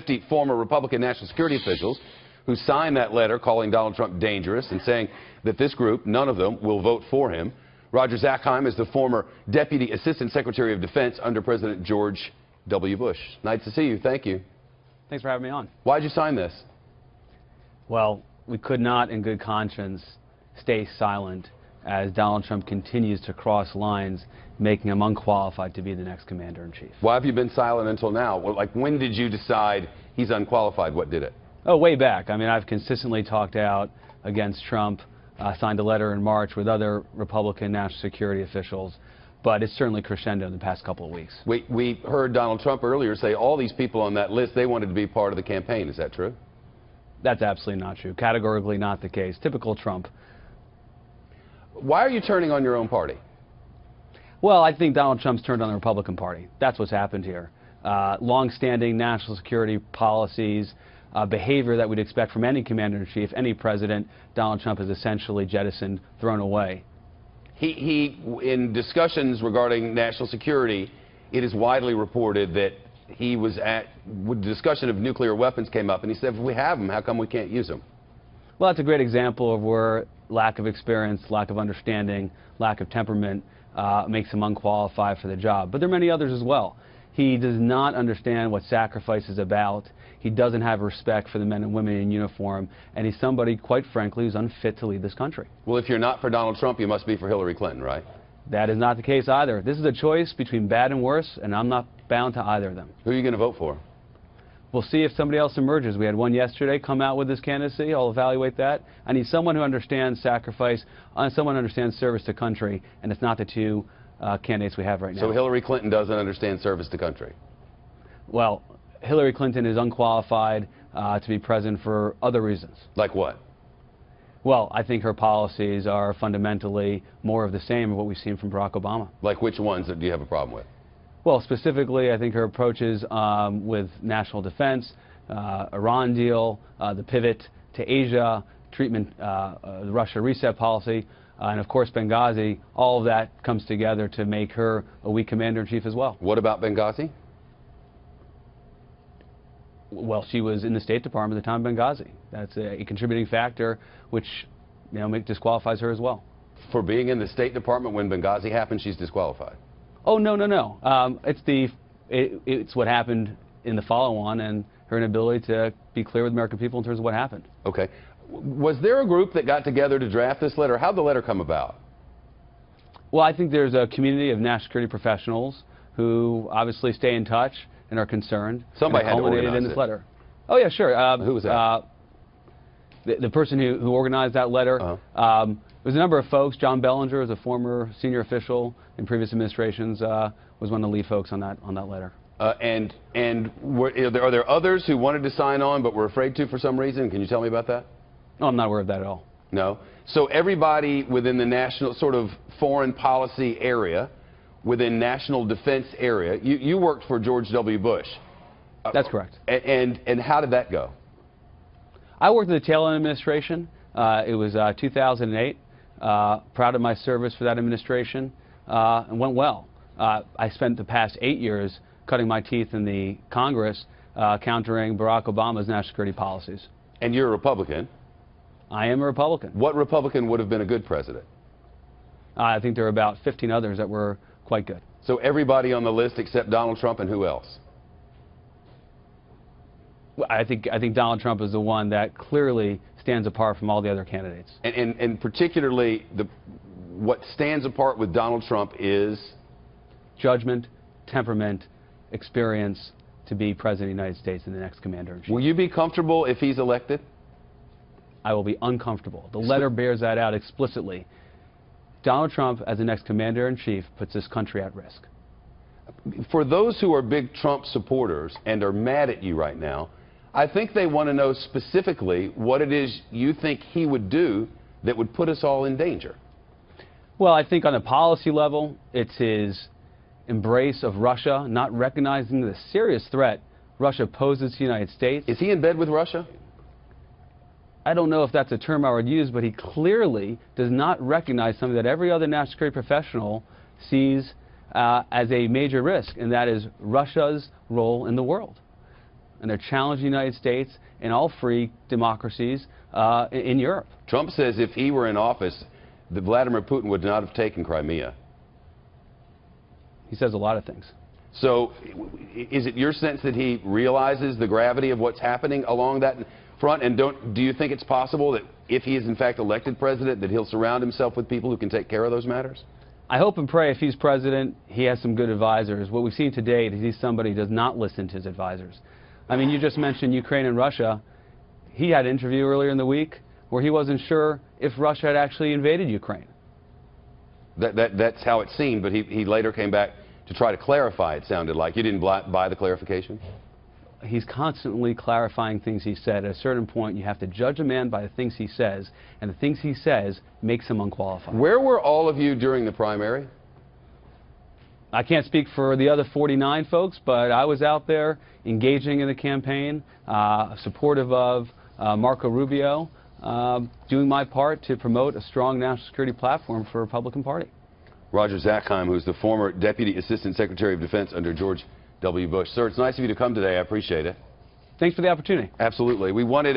50 former Republican national security officials who signed that letter calling Donald Trump dangerous and saying that this group, none of them, will vote for him. Roger Zakheim is the former Deputy Assistant Secretary of Defense under President George W. Bush. Nice to see you. Thank you. Thanks for having me on. Why'd you sign this? Well, we could not in good conscience stay silent as Donald Trump continues to cross lines, making him unqualified to be the next commander-in-chief. Why have you been silent until now? Well, like, when did you decide he's unqualified? What did it? Oh, way back. I mean, I've consistently talked out against Trump, signed a letter in March with other Republican national security officials, but it's certainly crescendo in the past couple of weeks. We heard Donald Trump earlier say all these people on that list, they wanted to be part of the campaign. Is that true? That's absolutely not true. Categorically not the case. Typical Trump. Why are you turning on your own party? Well, I think Donald Trump's turned on the Republican Party. That's what's happened here. Long-standing national security policies, behavior that we'd expect from any commander-in-chief, any president, Donald Trump has essentially jettisoned, thrown away. He, in discussions regarding national security, it is widely reported that he was when the discussion of nuclear weapons came up, and he said, if we have them, how come we can't use them? Well, that's a great example of where lack of experience, lack of understanding, lack of temperament makes him unqualified for the job. But there are many others as well. He does not understand what sacrifice is about. He doesn't have respect for the men and women in uniform, and he's somebody, quite frankly, who's unfit to lead this country. Well, if you're not for Donald Trump, you must be for Hillary Clinton, right? That is not the case either. This is a choice between bad and worse, and I'm not bound to either of them. Who are you going to vote for? We'll see if somebody else emerges. We had one yesterday come out with his candidacy. I'll evaluate that. I need someone who understands sacrifice, someone who understands service to country, and it's not the two candidates we have right now. So Hillary Clinton doesn't understand service to country? Well, Hillary Clinton is unqualified to be president for other reasons. Like what? Well, I think her policies are fundamentally more of the same of what we've seen from Barack Obama. Like which ones do you have a problem with? Well, specifically, I think her approaches with national defense, Iran deal, the pivot to Asia, treatment, the Russia reset policy, and of course Benghazi, all of that comes together to make her a weak commander-in-chief as well. What about Benghazi? Well, she was in the State Department at the time of Benghazi. That's a contributing factor which, you know, disqualifies her as well. For being in the State Department when Benghazi happened, she's disqualified? Oh, no, no, no. It's what happened in the follow-on and her inability to be clear with the American people in terms of what happened. Okay. Was there a group that got together to draft this letter? How'd the letter come about? Well, I think there's a community of national security professionals who obviously stay in touch and are concerned. Somebody had to culminated organize in this it. letter. Oh, yeah, sure. Who was that? The person who organized that letter. There was a number of folks. John Bellinger, as a former senior official in previous administrations, was one of the lead folks on that letter. Are there others who wanted to sign on but were afraid to for some reason? Can you tell me about that? No, I'm not aware of that at all. No? So everybody within the national sort of foreign policy area, within national defense area, you worked for George W. Bush. That's correct. And how did that go? I worked in the tail end administration. It was 2008. Proud of my service for that administration, and went well. I spent the past 8 years cutting my teeth in the Congress, countering Barack Obama's national security policies. And you're a Republican? I am a Republican. What Republican would have been a good president? I think there are about 15 others that were quite good. So everybody on the list except Donald Trump, and who else? I think Donald Trump is the one that clearly stands apart from all the other candidates. And particularly, what stands apart with Donald Trump is? Judgment, temperament, experience to be President of the United States and the next commander-in-chief. Will you be comfortable if he's elected? I will be uncomfortable. The letter bears that out explicitly. Donald Trump, as the next commander-in-chief, puts this country at risk. For those who are big Trump supporters and are mad at you right now, I think they want to know specifically what it is you think he would do that would put us all in danger. Well, I think on a policy level, it's his embrace of Russia, not recognizing the serious threat Russia poses to the United States. Is he in bed with Russia? I don't know if that's a term I would use, but he clearly does not recognize something that every other national security professional sees as a major risk, and that is Russia's role in the world. and they're challenging the United States and all free democracies in Europe. Trump says if he were in office, that Vladimir Putin would not have taken Crimea. He says a lot of things. So is it your sense that he realizes the gravity of what's happening along that front? And do you think it's possible that if he is in fact elected president, that he'll surround himself with people who can take care of those matters? I hope and pray if he's president, he has some good advisors. What we've seen to date is he's somebody who does not listen to his advisors. I mean, you just mentioned Ukraine and Russia. He had an interview earlier in the week where he wasn't sure if Russia had actually invaded Ukraine. That's how it seemed, but he later came back to try to clarify, it sounded like. You didn't buy the clarification? He's constantly clarifying things he said. At a certain point, you have to judge a man by the things he says, and the things he says makes him unqualified. Where were all of you during the primary? I can't speak for the other 49 folks, but I was out there engaging in the campaign, supportive of Marco Rubio, doing my part to promote a strong national security platform for the Republican Party. Roger Zakheim, who's the former Deputy Assistant Secretary of Defense under George W. Bush. Sir, it's nice of you to come today. I appreciate it. Thanks for the opportunity. Absolutely. We wanted